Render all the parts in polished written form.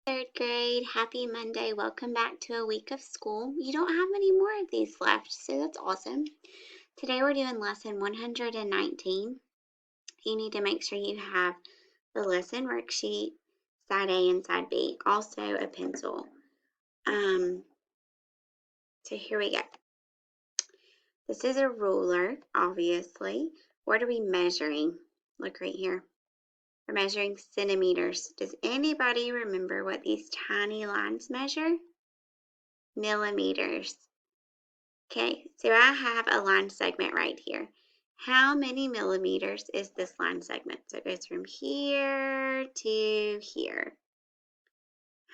Third grade, happy Monday. Welcome back to a week of school. You don't have any more of these left, so that's awesome. Today we're doing lesson 119. You need to make sure you have the lesson worksheet, side A and side B, also a pencil. So here we go. This is a ruler, obviously. What are we measuring? Look right here. We're measuring centimeters. Does anybody remember what these tiny lines measure? Millimeters. Okay, so I have a line segment right here. How many millimeters is this line segment? So it goes from here to here.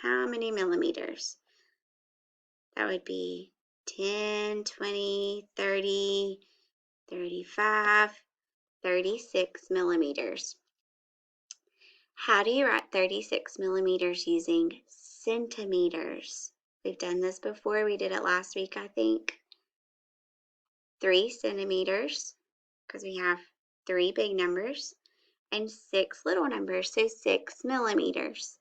How many millimeters? That would be 10, 20, 30, 35, 36 millimeters. How do you write 36 millimeters using centimeters? We've done this before. We did it last week, I think. 3 centimeters, because we have 3 big numbers, and 6 little numbers, so 6 millimeters.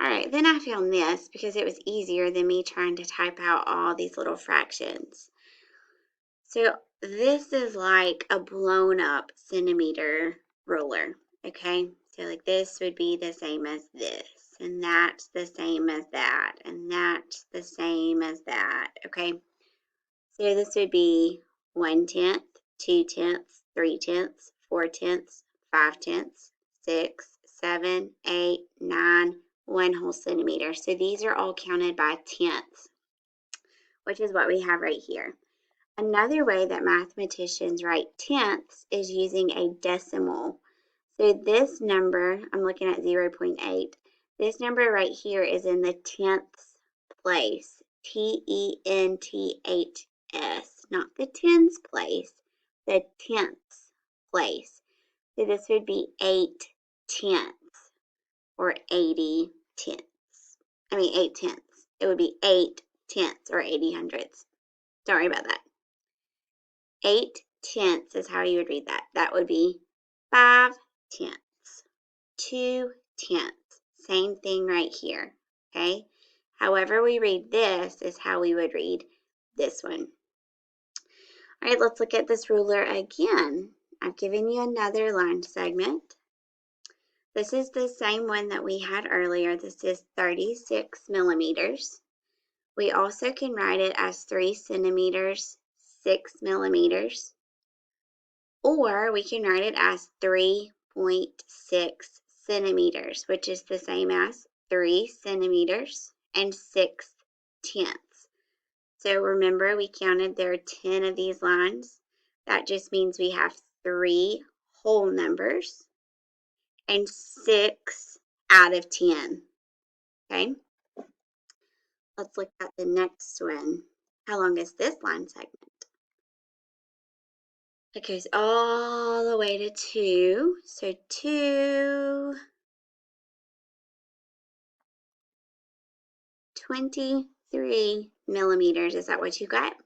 All right, then I found this because it was easier than me trying to type out all these little fractions. So this is like a blown up centimeter ruler, okay? So like this would be the same as this, and that's the same as that, and that's the same as that, okay? So this would be 1/10, 2/10, 3/10, 4/10, 5/10, 6, 7, 8, 9, 1 whole centimeter. So these are all counted by tenths, which is what we have right here. Another way that mathematicians write tenths is using a decimal. So this number, I'm looking at 0.8. This number right here is in the tenths place, T-E-N-T-H-S, not the tens place, the tenths place. So this would be 8 tenths or 80 tenths. 8 tenths. It would be 8 tenths or 80 hundredths. Don't worry about that. 8 tenths is how you would read that. That would be 5 tenths, 2 tenths. Same thing right here, okay? However we read this is how we would read this one. All right, let's look at this ruler again. I've given you another line segment. This is the same one that we had earlier. This is 36 millimeters. We also can write it as 3 centimeters, 6 millimeters, or we can write it as 3.6 centimeters, which is the same as 3 centimeters and 6 tenths. So remember, we counted there are 10 of these lines. That just means we have 3 whole numbers and 6 out of 10. Okay? Let's look at the next one. How long is this line segment? It goes all the way to 2. So 2, 23 millimeters. Is that what you got?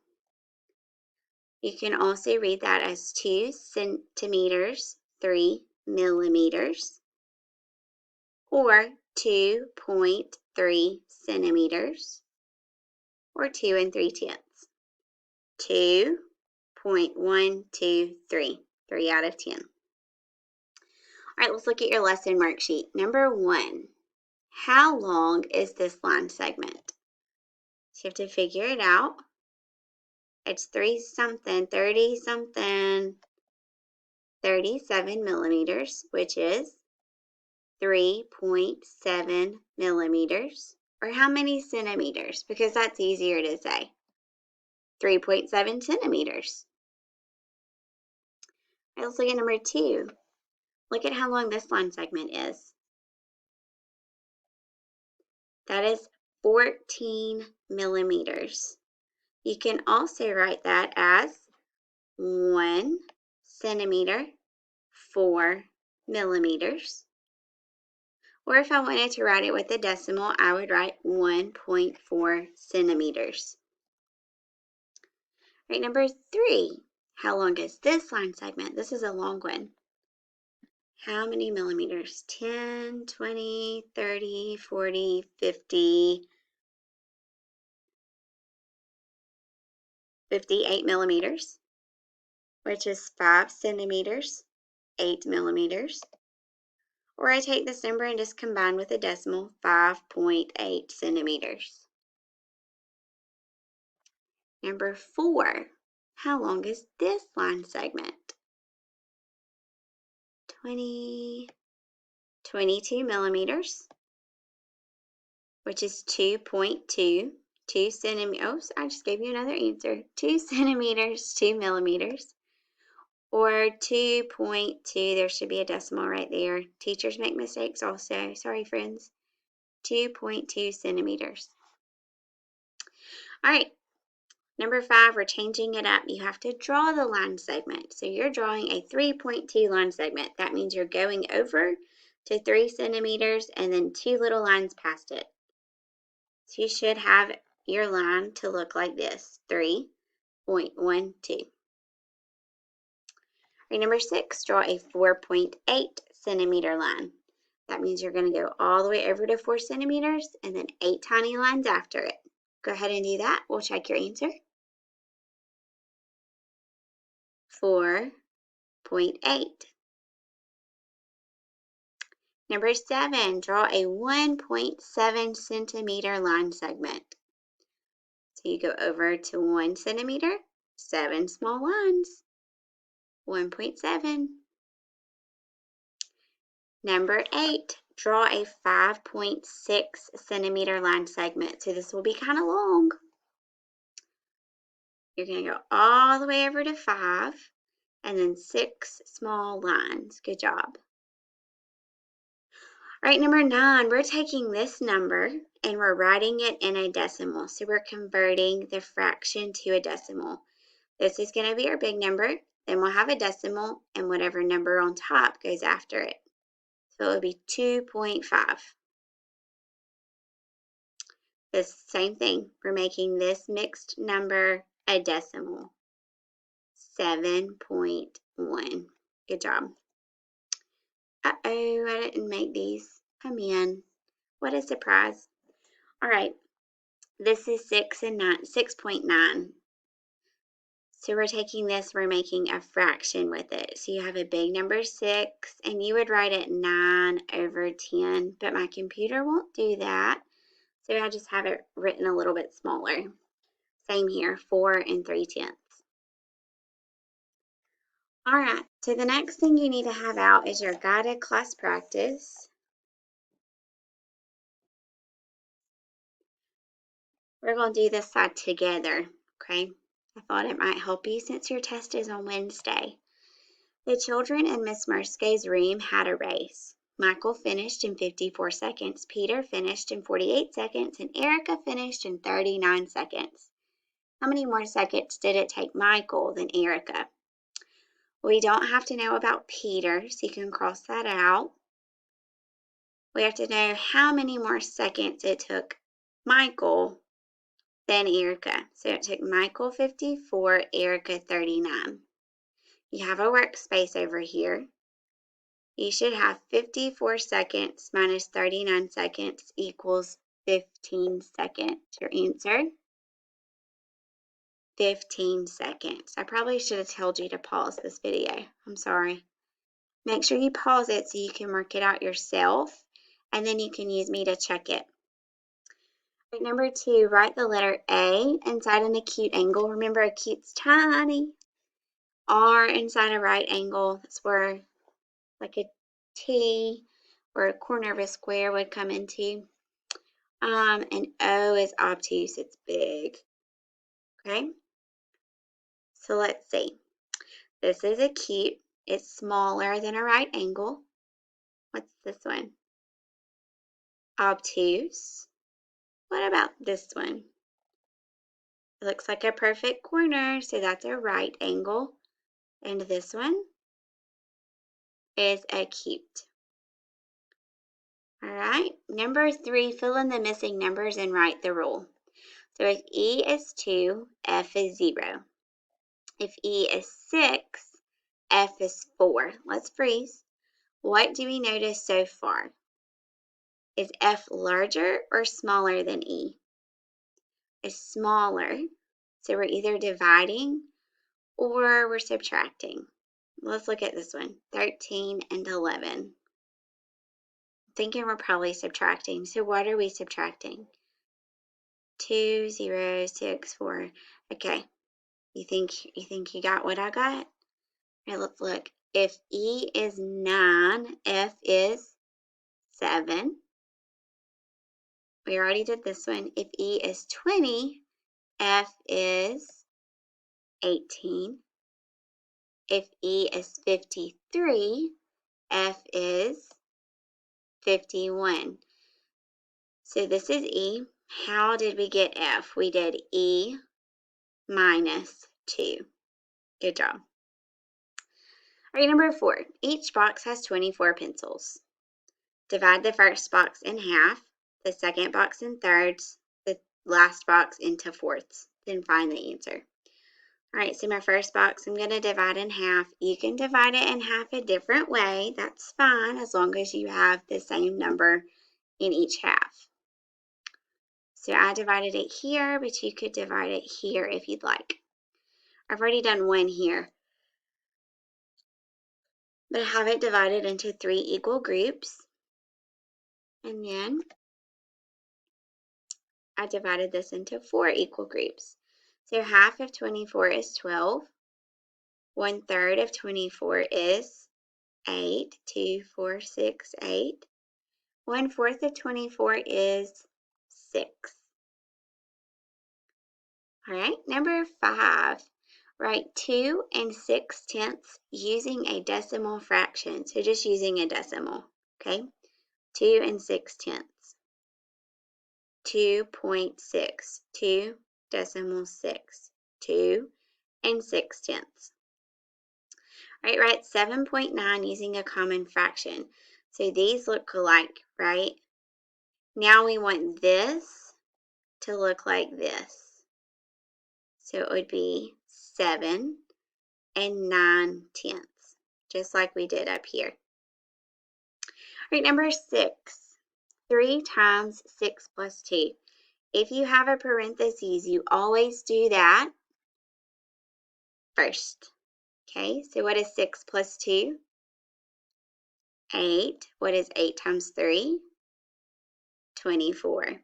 You can also read that as 2 centimeters, 3 millimeters, or 2.3 centimeters, or 2 3/10. 2.123, 3 out of 10. All right, let's look at your lesson worksheet. Number 1, how long is this line segment? So you have to figure it out. It's 30 something, 37 millimeters, which is 3.7 millimeters. Or how many centimeters? Because that's easier to say. 3.7 centimeters. All right, let's look at number 2. Look at how long this line segment is. That is 14 millimeters. You can also write that as 1 centimeter, 4 millimeters. Or if I wanted to write it with a decimal, I would write 1.4 centimeters. All right, number 3. How long is this line segment? This is a long one. How many millimeters? 10, 20, 30, 40, 50, 58 millimeters, which is 5 centimeters, 8 millimeters. Or I take this number and just combine with a decimal, 5.8 centimeters. Number 4, how long is this line segment? 22 millimeters, which is 2.2. 2 centimeters. Oh, I just gave you another answer. 2 centimeters, 2 millimeters. Or 2.2, there should be a decimal right there. Teachers make mistakes also. Sorry, friends. 2.2 centimeters. All right, number 5, we're changing it up. You have to draw the line segment. So you're drawing a 3.2 line segment. That means you're going over to 3 centimeters and then 2 little lines past it. So you should have your line to look like this, 3.12. Right, number 6, draw a 4.8 centimeter line. That means you're going to go all the way over to 4 centimeters and then 8 tiny lines after it. Go ahead and do that. We'll check your answer. 4.8. Number 7, draw a 1.7 centimeter line segment. So you go over to 1 centimeter, 7 small lines, 1.7. Number 8, draw a 5.6 centimeter line segment. So this will be kind of long. You're going to go all the way over to 5 and then 6 small lines. Good job. All right, number 9, we're taking this number and we're writing it in a decimal. So we're converting the fraction to a decimal. This is going to be our big number. Then we'll have a decimal and whatever number on top goes after it. So it will be 2.5. The same thing. We're making this mixed number a decimal. 7.1. Good job. Uh-oh, I didn't make these. I'm in. What a surprise. All right. This is 6.9. So we're taking this, we're making a fraction with it. So you have a big number 6, and you would write it 9/10, but my computer won't do that. So I just have it written a little bit smaller. Same here, 4 3/10. All right, so the next thing you need to have out is your guided class practice. We're going to do this side together, okay? I thought it might help you since your test is on Wednesday. The children in Miss Murske's room had a race. Michael finished in 54 seconds, Peter finished in 48 seconds, and Erica finished in 39 seconds. How many more seconds did it take Michael than Erica? We don't have to know about Peter, so you can cross that out. We have to know how many more seconds it took Michael than Erica. So it took Michael 54, Erica 39. You have a workspace over here. You should have 54 seconds minus 39 seconds equals 15 seconds. Your answer? 15 seconds. I probably should have told you to pause this video. I'm sorry. Make sure you pause it so you can work it out yourself, and then you can use me to check it. Right, number 2, write the letter A inside an acute angle. Remember, acute's tiny. R inside a right angle. That's where like a T or a corner of a square would come into. And O is obtuse, it's big. Okay? So let's see. This is acute. It's smaller than a right angle. What's this one? Obtuse. What about this one? It looks like a perfect corner, so that's a right angle. And this one is acute. All right, number 3, fill in the missing numbers and write the rule. So if E is 2, F is 0. If E is 6, F is 4. Let's freeze. What do we notice so far? Is F larger or smaller than E? It's smaller, so we're either dividing or we're subtracting. Let's look at this one, 13 and 11. Thinking we're probably subtracting. So what are we subtracting? 2, 0, 6, 4. Okay. You think you got what I got? All right, let's look. If E is 9, F is 7. We already did this one. If E is 20, F is 18. If E is 53, F is 51. So this is E. How did we get F? We did E minus 2. Good job. All right, number 4. Each box has 24 pencils. Divide the first box in half, the second box in thirds, the last box into fourths. Then find the answer. All right, so my first box, I'm going to divide in half. You can divide it in half a different way. That's fine, as long as you have the same number in each half. So I divided it here, but you could divide it here if you'd like. I've already done one here, but I have it divided into 3 equal groups. And then I divided this into 4 equal groups. So half of 24 is 12. 1/3 of 24 is 8. 2, 4, 6, 8. 1/4 of 24 is 6. All right, number 5. Write 2 6/10 using a decimal fraction. So just using a decimal, okay? 2 6/10. 2.6. 2 decimal 6. 2 6/10. All right, write 7.9 using a common fraction. So these look alike, right? Now we want this to look like this. So it would be 7 9/10, just like we did up here. All right, number 6. 3 times 6 plus 2. If you have a parentheses, you always do that first. Okay, so what is 6 plus 2? 8. What is 8 times 3? 24.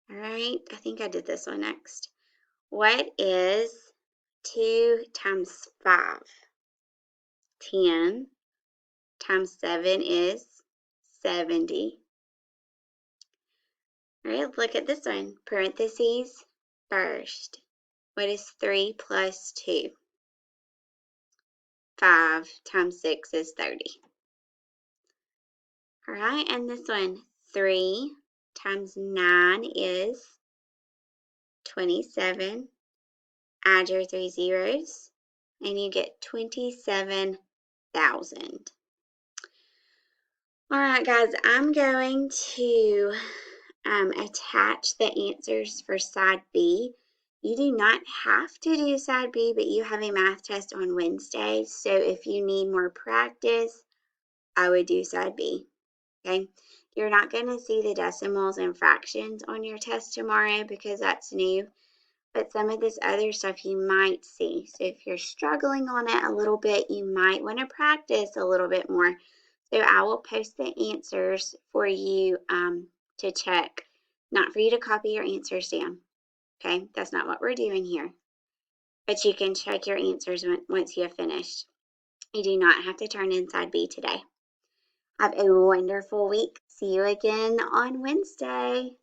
All right, I think I did this one next. What is 2 times 5? 10 times 7 is 70. All right, look at this one. Parentheses first. What is 3 plus 2? 5 times 6 is 30. All right, and this one. 3 times 9 is 27. Add your 3 zeros, and you get 27,000. All right, guys, I'm going to attach the answers for side B. You do not have to do side B, but you have a math test on Wednesday. So if you need more practice, I would do side B. Okay? You're not going to see the decimals and fractions on your test tomorrow because that's new. But some of this other stuff you might see. So if you're struggling on it a little bit, you might want to practice a little bit more. So I will post the answers for you to check, not for you to copy your answers down. Okay, that's not what we're doing here. But you can check your answers once you have finished. You do not have to turn in side B today. Have a wonderful week. See you again on Wednesday.